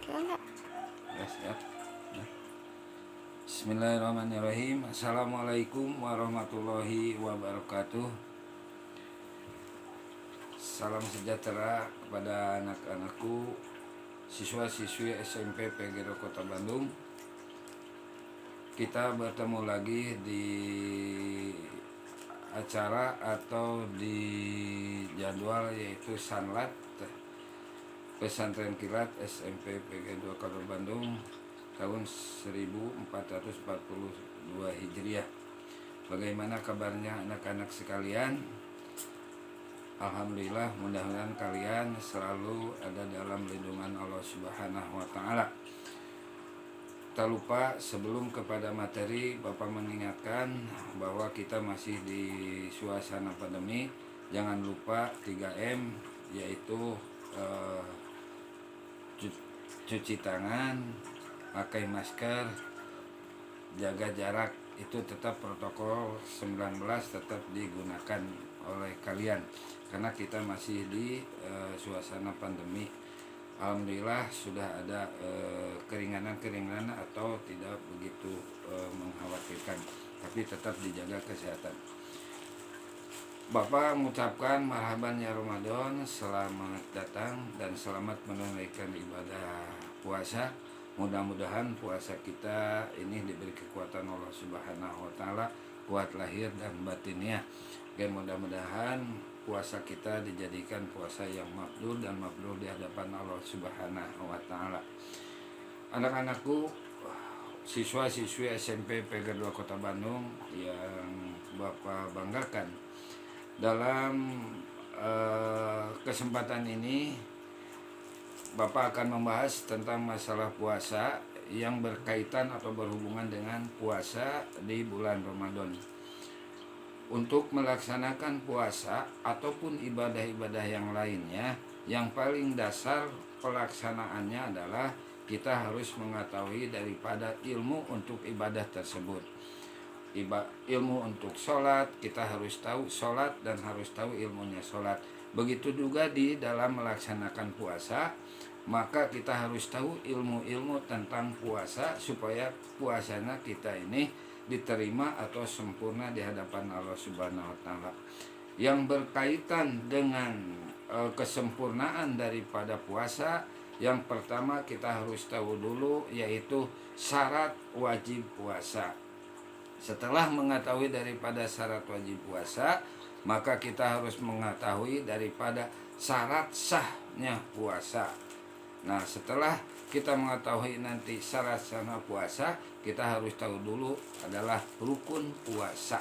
Kena. Ya, siap. Ya. Bismillahirrahmanirrahim. Assalamualaikum warahmatullahi wabarakatuh. Salam sejahtera kepada anak-anakku, siswa-siswi SMP PGRI Kota Bandung. Kita bertemu lagi di acara atau di jadwal yaitu Sanlat Pesantren Kilat SMP PGRI 2 Kota Bandung tahun 1442 Hijriah. Bagaimana kabarnya anak-anak sekalian? Alhamdulillah, mudah-mudahan kalian selalu ada dalam lindungan Allah Subhanahu wa taala. Tak lupa sebelum kepada materi, Bapak mengingatkan bahwa kita masih di suasana pandemi. Jangan lupa 3M, yaitu cuci tangan, pakai masker, jaga jarak, itu tetap protokol 19 tetap digunakan oleh kalian karena kita masih di suasana pandemi. Alhamdulillah sudah ada keringanan atau tidak begitu mengkhawatirkan, tapi tetap dijaga kesehatan. Bapak mengucapkan marhaban ya Ramadan, selamat datang dan selamat menunaikan ibadah puasa. Mudah-mudahan puasa kita ini diberi kekuatan Allah Subhanahu wa taala, kuat lahir dan batinnya. Dan mudah-mudahan puasa kita dijadikan puasa yang makbul dan mabrur di hadapan Allah Subhanahu wa taala. Anak-anakku, siswa-siswi SMP PGRI 2 Kota Bandung yang Bapak banggakan, dalam kesempatan ini Bapak akan membahas tentang masalah puasa yang berkaitan atau berhubungan dengan puasa di bulan Ramadan. Untuk melaksanakan puasa ataupun ibadah-ibadah yang lainnya, yang paling dasar pelaksanaannya adalah kita harus mengetahui daripada ilmu untuk ibadah tersebut. Ilmu untuk sholat, kita harus tahu sholat dan harus tahu ilmunya sholat. Begitu juga di dalam melaksanakan puasa, maka kita harus tahu ilmu-ilmu tentang puasa supaya puasanya kita ini diterima atau sempurna di hadapan Allah Subhanahu wa taala. Yang berkaitan dengan kesempurnaan daripada puasa, yang pertama kita harus tahu dulu yaitu syarat wajib puasa. Setelah mengetahui daripada syarat wajib puasa, maka kita harus mengetahui daripada syarat sahnya puasa. Nah, setelah kita mengetahui nanti syarat sahnya puasa, kita harus tahu dulu adalah rukun puasa.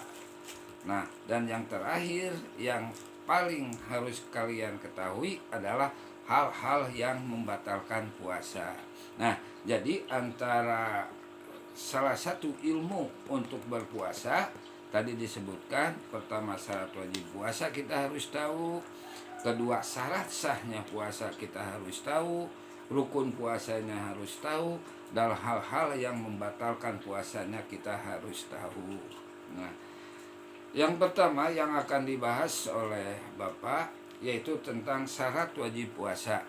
Nah, dan yang terakhir yang paling harus kalian ketahui adalah hal-hal yang membatalkan puasa. Nah, jadi antara salah satu ilmu untuk berpuasa tadi disebutkan, pertama syarat wajib puasa kita harus tahu, kedua syarat sahnya puasa kita harus tahu, rukun puasanya harus tahu, dan hal-hal yang membatalkan puasanya kita harus tahu. Nah, yang pertama yang akan dibahas oleh Bapak yaitu tentang syarat wajib puasa.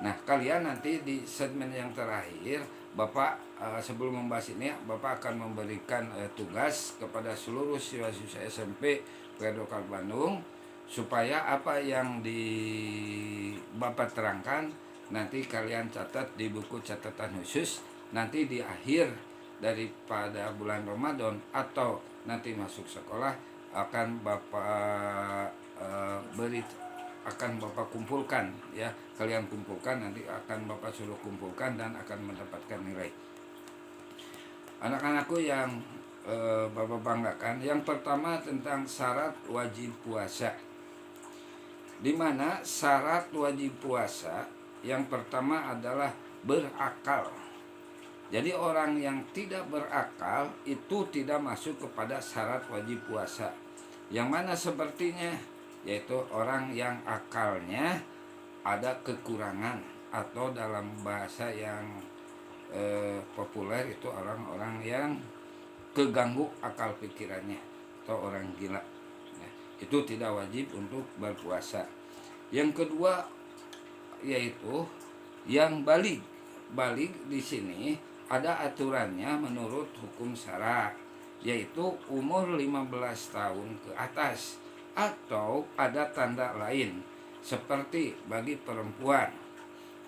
Nah, kalian nanti di segmen yang terakhir, Bapak sebelum membahas ini, Bapak akan memberikan tugas kepada seluruh siswa-siswa SMP PGRI Kota Bandung supaya apa yang Bapak terangkan nanti kalian catat di buku catatan khusus. Nanti di akhir daripada bulan Ramadan atau nanti masuk sekolah akan Bapak akan Bapak kumpulkan ya, kalian kumpulkan, nanti akan Bapak suruh kumpulkan dan akan mendapatkan nilai. Anak-anakku yang Bapak banggakan, yang pertama tentang syarat wajib puasa, di mana syarat wajib puasa yang pertama adalah berakal. Jadi orang yang tidak berakal itu tidak masuk kepada syarat wajib puasa. Yang mana sepertinya yaitu orang yang akalnya ada kekurangan, atau dalam bahasa yang populer itu orang-orang yang keganggu akal pikirannya atau orang gila ya, itu tidak wajib untuk berpuasa. Yang kedua yaitu yang baligh. balik di sini ada aturannya menurut hukum syara, yaitu umur 15 tahun ke atas, atau ada tanda lain seperti bagi perempuan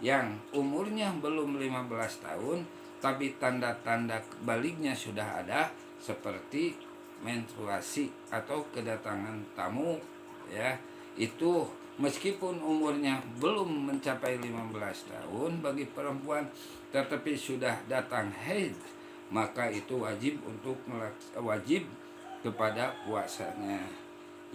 yang umurnya belum 15 tahun tapi tanda-tanda baliknya sudah ada, seperti menstruasi atau kedatangan tamu, ya. Itu meskipun umurnya belum mencapai 15 tahun bagi perempuan tetapi sudah datang haid, maka itu wajib kepada puasanya.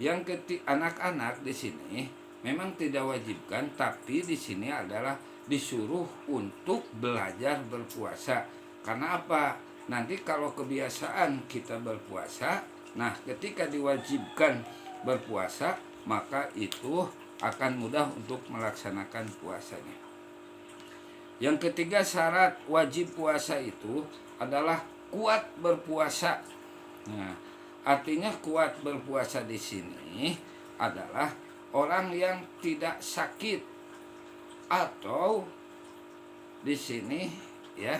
Yang anak-anak di sini memang tidak wajibkan, tapi di sini adalah disuruh untuk belajar berpuasa. Karena apa? Nanti kalau kebiasaan kita berpuasa, nah ketika diwajibkan berpuasa, maka itu akan mudah untuk melaksanakan puasanya. Yang ketiga, syarat wajib puasa itu adalah kuat berpuasa. Nah, artinya kuat berpuasa di sini adalah orang yang tidak sakit, atau di sini ya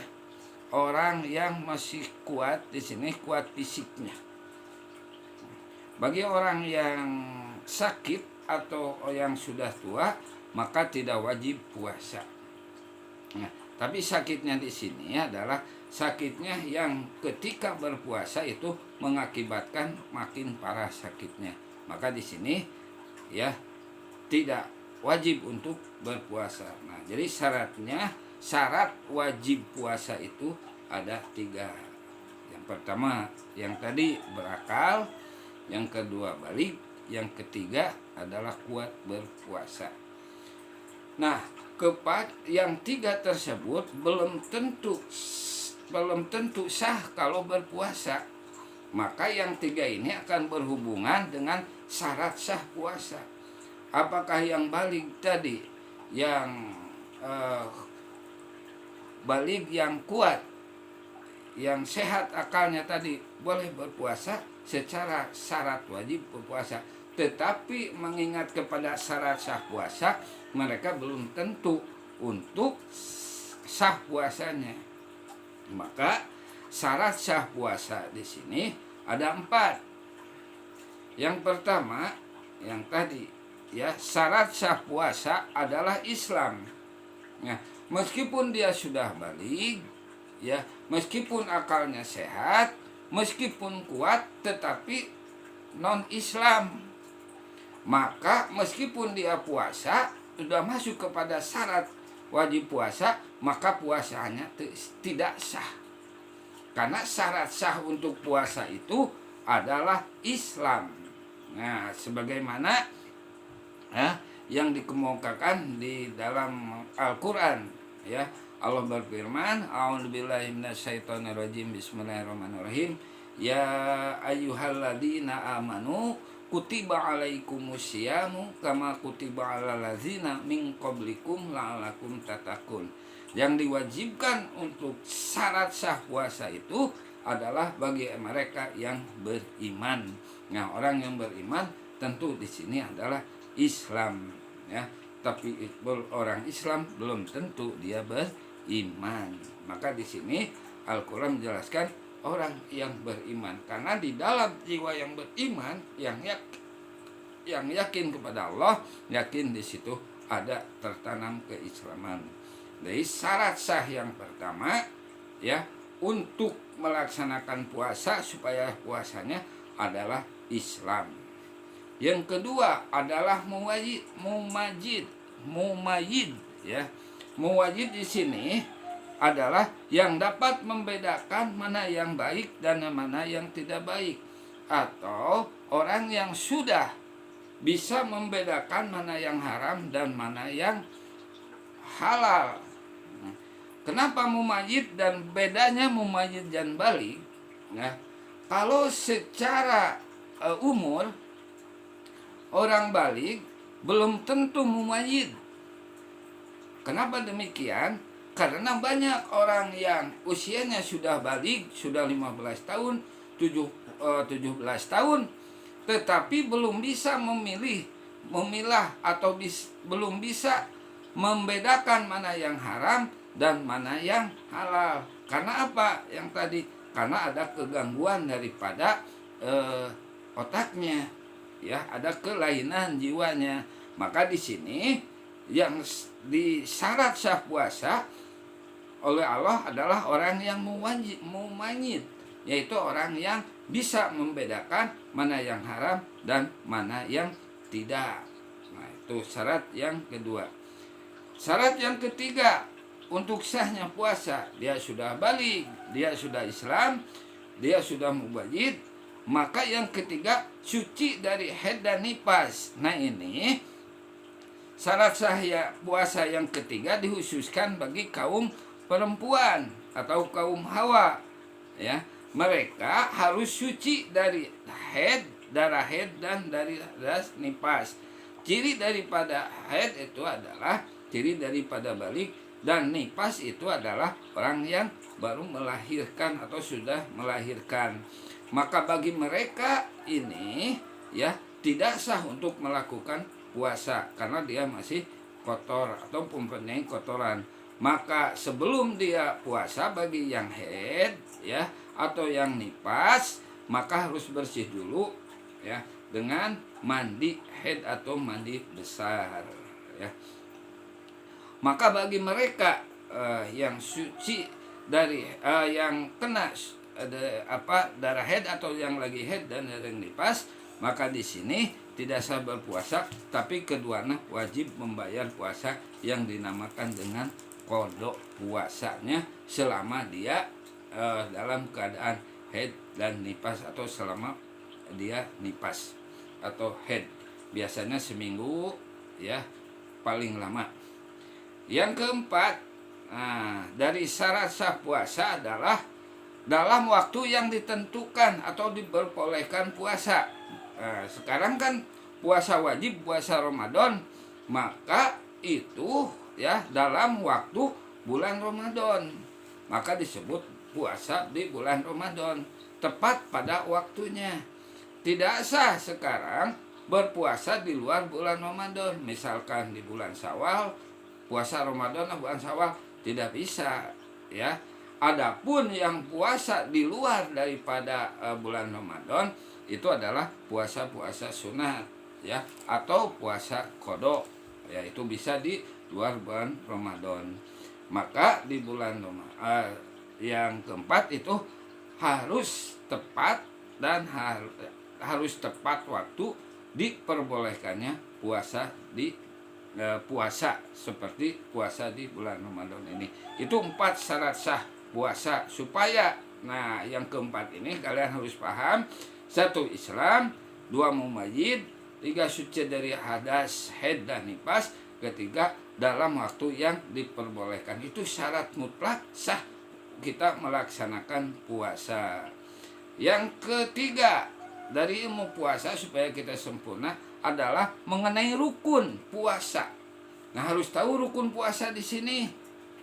orang yang masih kuat, di sini kuat fisiknya. Bagi orang yang sakit atau yang sudah tua maka tidak wajib puasa. Nah, tapi sakitnya di sini adalah sakitnya yang ketika berpuasa itu mengakibatkan makin parah sakitnya. Maka di sini ya tidak wajib untuk berpuasa. Nah, jadi syarat wajib puasa itu ada 3. Yang pertama yang tadi berakal, yang kedua balik, yang ketiga adalah kuat berpuasa. Nah, yang 3 tersebut belum tentu sah kalau berpuasa. Maka yang 3 ini akan berhubungan dengan syarat sah puasa. Apakah yang balik tadi, yang balik yang kuat, yang sehat akalnya tadi boleh berpuasa secara syarat wajib berpuasa. Tetapi mengingat kepada syarat sah puasa, mereka belum tentu untuk sah puasanya. Maka syarat sah puasa di sini ada 4. Yang pertama, yang tadi ya, syarat sah puasa adalah Islam. Nah, meskipun dia sudah balik, ya, meskipun akalnya sehat, meskipun kuat, tetapi non-Islam, maka meskipun dia puasa sudah masuk kepada syarat wajib puasa, maka puasanya tidak sah. Karena syarat sah untuk puasa itu adalah Islam. Nah, sebagaimana yang dikemukakan di dalam Al-Quran, ya, Allah berfirman, a'udzubillahi minasyaitonirrajim, bismillahirrahmanirrahim, ya ayyuhalladzina amanu kutiba alaikumusyamu kama kutiba alal ladzina min qablikum la'allakum tattaqun. Yang diwajibkan untuk syarat sah puasa itu adalah bagi mereka yang beriman. Nah, orang yang beriman tentu di sini adalah Islam, ya. Tapi orang Islam belum tentu dia beriman. Maka di sini Al-Qur'an menjelaskan orang yang beriman, karena di dalam jiwa yang beriman, yang yakin kepada Allah, yakin di situ ada tertanam keislaman. Jadi syarat sah yang pertama, ya, untuk melaksanakan puasa supaya puasanya adalah Islam. Yang kedua adalah mumayid, ya. Mumayid di sini adalah yang dapat membedakan mana yang baik dan mana yang tidak baik, atau orang yang sudah bisa membedakan mana yang haram dan mana yang halal. Kenapa mumayid dan bedanya mumayid dan balik? Nah, kalau secara umur orang balik belum tentu mumayid. Kenapa demikian? Karena banyak orang yang usianya sudah balik, sudah 15 tahun, 17 tahun, tetapi belum bisa memilah atau belum bisa membedakan mana yang haram dan mana yang halal. Karena apa? Yang tadi, karena ada kegangguan daripada otaknya, ya, ada kelainan jiwanya. Maka di sini yang disyarat sah puasa oleh Allah adalah orang yang mumayyiz, yaitu orang yang bisa membedakan mana yang haram dan mana yang tidak. Nah, itu syarat yang kedua. Syarat yang ketiga untuk sahnya puasa, dia sudah balik, dia sudah Islam, dia sudah mubayyid. Maka yang ketiga, suci dari haid dan nifas. Nah, ini syarat sah puasa yang ketiga dikhususkan bagi kaum perempuan atau kaum hawa, ya. Mereka harus suci dari haid, darah haid dan dari darah nifas. Ciri daripada haid itu adalah ciri daripada balik, dan nifas itu adalah orang yang baru melahirkan atau sudah melahirkan. Maka bagi mereka ini, ya, tidak sah untuk melakukan puasa karena dia masih kotor atau mempunyai kotoran. Maka sebelum dia puasa bagi yang haid, ya, atau yang nifas, maka harus bersih dulu, ya, dengan mandi haid atau mandi besar, ya. Maka bagi mereka yang suci dari yang kena darah haid atau yang lagi haid dan yang nifas, maka di sini tidak sah berpuasa, tapi keduanya wajib membayar puasa yang dinamakan dengan qada puasanya selama dia dalam keadaan haid dan nifas, atau selama dia nifas atau haid, biasanya seminggu, ya, paling lama. Yang keempat, dari syarat sah puasa adalah dalam waktu yang ditentukan atau diperbolehkan puasa. Sekarang kan puasa wajib, puasa Ramadan, maka itu, ya, dalam waktu bulan Ramadan, maka disebut puasa di bulan Ramadan, tepat pada waktunya. Tidak sah sekarang berpuasa di luar bulan Ramadan, misalkan di bulan Syawal, puasa Ramadan bulan Syawal, tidak bisa, ya. Adapun yang puasa di luar daripada bulan Ramadan itu adalah puasa-puasa sunat, ya, atau puasa qada, ya, itu bisa di luar bulan Ramadan. Maka di bulan yang keempat itu harus tepat dan harus tepat waktu diperbolehkannya puasa di puasa seperti puasa di bulan Ramadan ini. Itu 4 syarat sah puasa supaya, nah, yang keempat ini kalian harus paham: 1, Islam; 2, mumayyiz; 3, suci dari hadas, haid dan nifas; ketiga, dalam waktu yang diperbolehkan. Itu syarat mutlak sah kita melaksanakan puasa. Yang ketiga dari ilmu puasa supaya kita sempurna adalah mengenai rukun puasa. Nah, harus tahu rukun puasa di sini,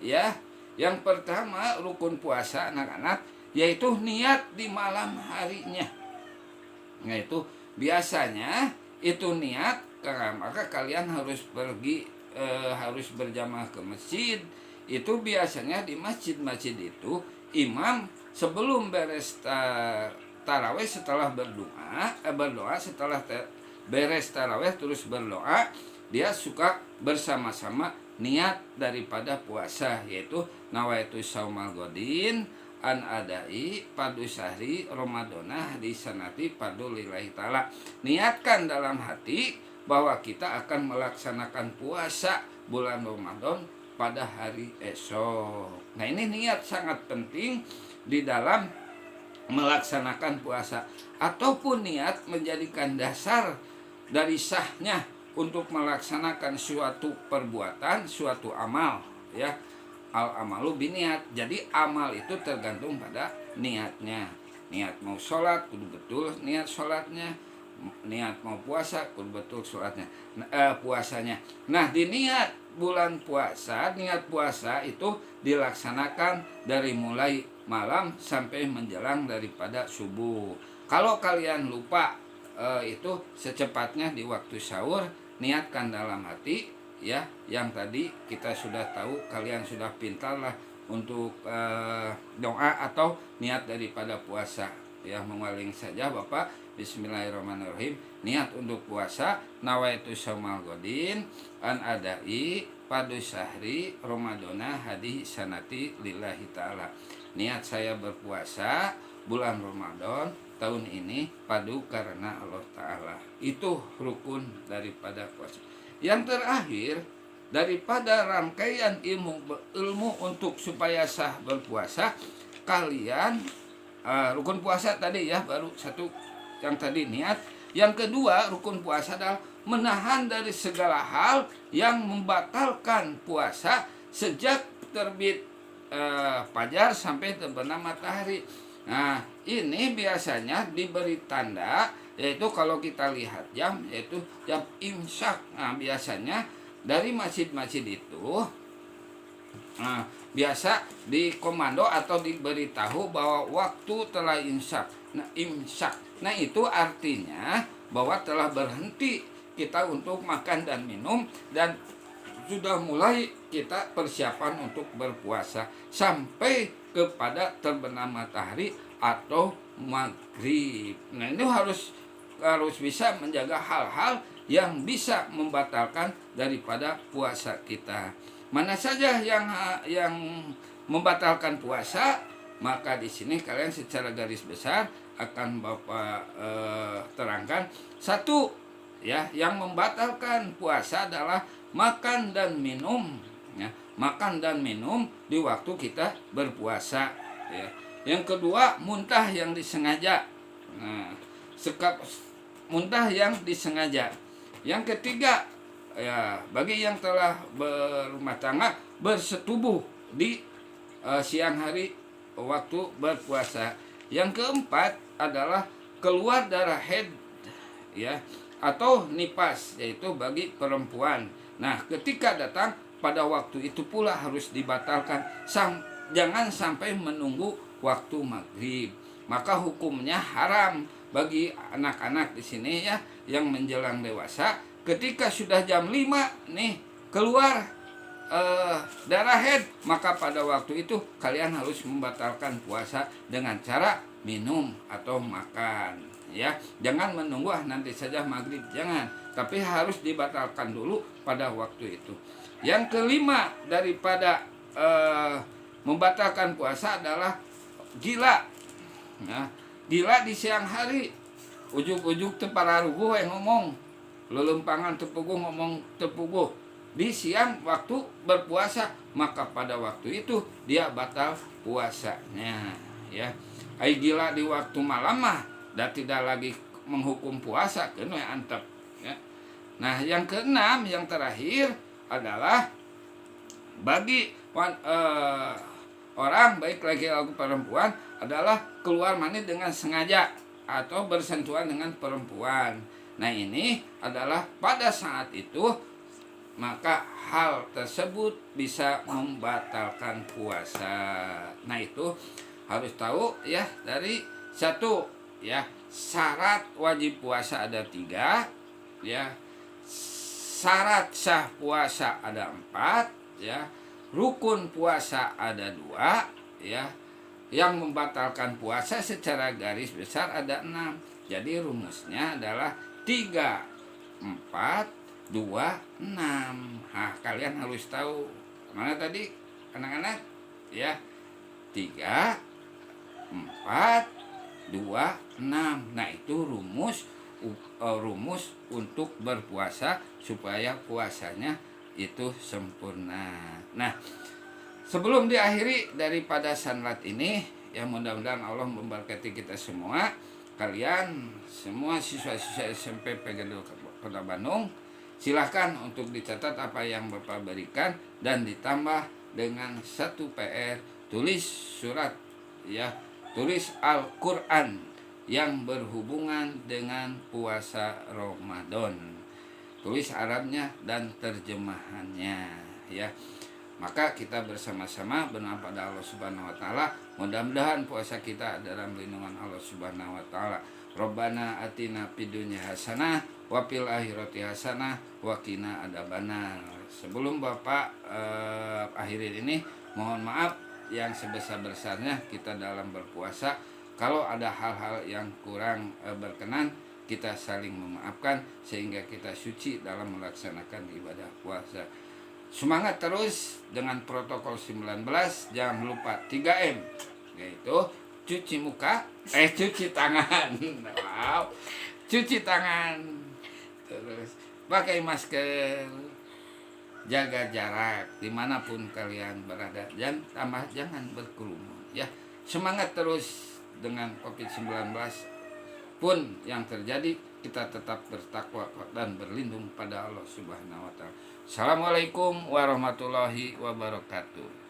ya. Yang pertama rukun puasa, anak-anak, yaitu niat di malam harinya. Nah, itu biasanya itu niat, maka kalian harus pergi, harus berjamaah ke masjid. Itu biasanya di masjid-masjid itu imam sebelum beres tarawih, setelah berdoa setelah beres tarawih terus berdoa, dia suka bersama-sama niat daripada puasa, yaitu nawaitu saumal godin an adai padu syahri ramadana di sanati padu lillahi ta'ala. Niatkan dalam hati bahwa kita akan melaksanakan puasa bulan Ramadan pada hari esok. Nah, ini niat sangat penting di dalam melaksanakan puasa, ataupun niat menjadikan dasar dari sahnya untuk melaksanakan suatu perbuatan, suatu amal, ya. Al amalu biniat. Jadi amal itu tergantung pada niatnya. Niat mau sholat kudu betul niat sholatnya, niat mau puasa kudu betul sholatnya, puasanya. Nah, di niat bulan puasa, niat puasa itu dilaksanakan dari mulai malam sampai menjelang daripada subuh. Kalau kalian lupa, itu secepatnya di waktu sahur niatkan dalam hati ya yang tadi kita sudah tahu, kalian sudah pintar lah untuk doa atau niat daripada puasa. Ya, mengulangi saja Bapak. Bismillahirrahmanirrahim. Niat untuk puasa, nawaitu saumal godin an adai padu syahri Ramadana hadi sanati lillahi ta'ala. Niat saya berpuasa bulan Ramadan tahun ini padu karena Allah Ta'ala. Itu rukun daripada puasa. Yang terakhir daripada rangkaian ilmu untuk supaya sah berpuasa, kalian rukun puasa tadi ya, baru satu yang tadi niat. Yang kedua rukun puasa adalah menahan dari segala hal yang membatalkan puasa sejak terbit fajar sampai terbenam matahari. Nah, ini biasanya diberi tanda, yaitu kalau kita lihat jam, yaitu jam imsak. Nah, biasanya dari masjid-masjid itu biasa dikomando atau diberitahu bahwa waktu telah imsak. Nah, itu artinya bahwa telah berhenti kita untuk makan dan minum, dan sudah mulai kita persiapan untuk berpuasa sampai kepada terbenam matahari atau maghrib. Nah, ini harus bisa menjaga hal-hal yang bisa membatalkan daripada puasa kita. Mana saja yang membatalkan puasa, maka di sini kalian secara garis besar akan Bapak terangkan. Satu, ya, yang membatalkan puasa adalah makan dan minum, ya, makan dan minum di waktu kita berpuasa, ya. Yang kedua, muntah yang disengaja. Nah, muntah yang disengaja. Yang ketiga, ya, bagi yang telah berumah tangga bersetubuh di siang hari waktu berpuasa. Yang keempat adalah keluar darah haid, ya, atau nipas, yaitu bagi perempuan. Nah, ketika datang pada waktu itu pula harus dibatalkan. Jangan sampai menunggu waktu maghrib. Maka hukumnya haram bagi anak-anak di sini ya yang menjelang dewasa. Ketika sudah jam 5 nih keluar darah haid, maka pada waktu itu kalian harus membatalkan puasa dengan cara minum atau makan, ya. Jangan menunggu nanti saja maghrib, jangan, tapi harus dibatalkan dulu pada waktu itu. Yang kelima daripada membatalkan puasa adalah gila. Nah, gila di siang hari, ujuk-ujuk teu pararuguh yang ngomong, lelempangan tepuguh ngomong tepuguh di siang waktu berpuasa, maka pada waktu itu dia batal puasanya, ya. Ai gila di waktu malam mah dan tidak lagi menghukum puasa, kena antep, ya. Nah, yang keenam, yang terakhir adalah bagi orang baik laki-laki perempuan adalah keluar mani dengan sengaja atau bersentuhan dengan perempuan. Nah, ini adalah pada saat itu maka hal tersebut bisa membatalkan puasa. Nah, itu harus tahu ya. Dari satu, ya, syarat wajib puasa ada 3, ya. Syarat sah puasa ada 4, ya. Rukun puasa ada 2, ya. Yang membatalkan puasa secara garis besar ada 6. Jadi rumusnya adalah 3, 4, 2, 6. Nah, kalian harus tahu mana tadi anak-anak, ya. 3, 4, 2, 6. Nah, itu rumus untuk berpuasa supaya puasanya itu sempurna. Nah, sebelum diakhiri daripada sanlat ini, ya, mudah-mudahan Allah memberkati kita semua. Kalian semua siswa-siswa SMP PGD Kota Bandung, silahkan untuk dicatat apa yang Bapak berikan dan ditambah dengan 1 PR, tulis surat, ya, tulis Al-Quran yang berhubungan dengan puasa Ramadan, tulis Arabnya dan terjemahannya, ya. Maka kita bersama-sama berdoa pada Allah Subhanahu wa taala, mudah-mudahan puasa kita dalam lindungan Allah Subhanahu wa taala. Rabbana atina fid dunya hasanah wa fil akhirati hasanah wa qina adzabannar. Sebelum Bapak akhirin ini, mohon maaf yang sebesar-besarnya kita dalam berpuasa. Kalau ada hal-hal yang kurang berkenan, kita saling memaafkan sehingga kita suci dalam melaksanakan ibadah puasa. Semangat terus dengan protokol 19, jangan lupa 3M, yaitu cuci muka, cuci tangan, wow, cuci tangan, terus pakai masker, jaga jarak dimanapun kalian berada, dan jangan berkerumun ya. Semangat terus dengan COVID-19 pun yang terjadi, kita tetap bertakwa dan berlindung pada Allah Subhanahu wa Ta'ala. Assalamualaikum warahmatullahi wabarakatuh.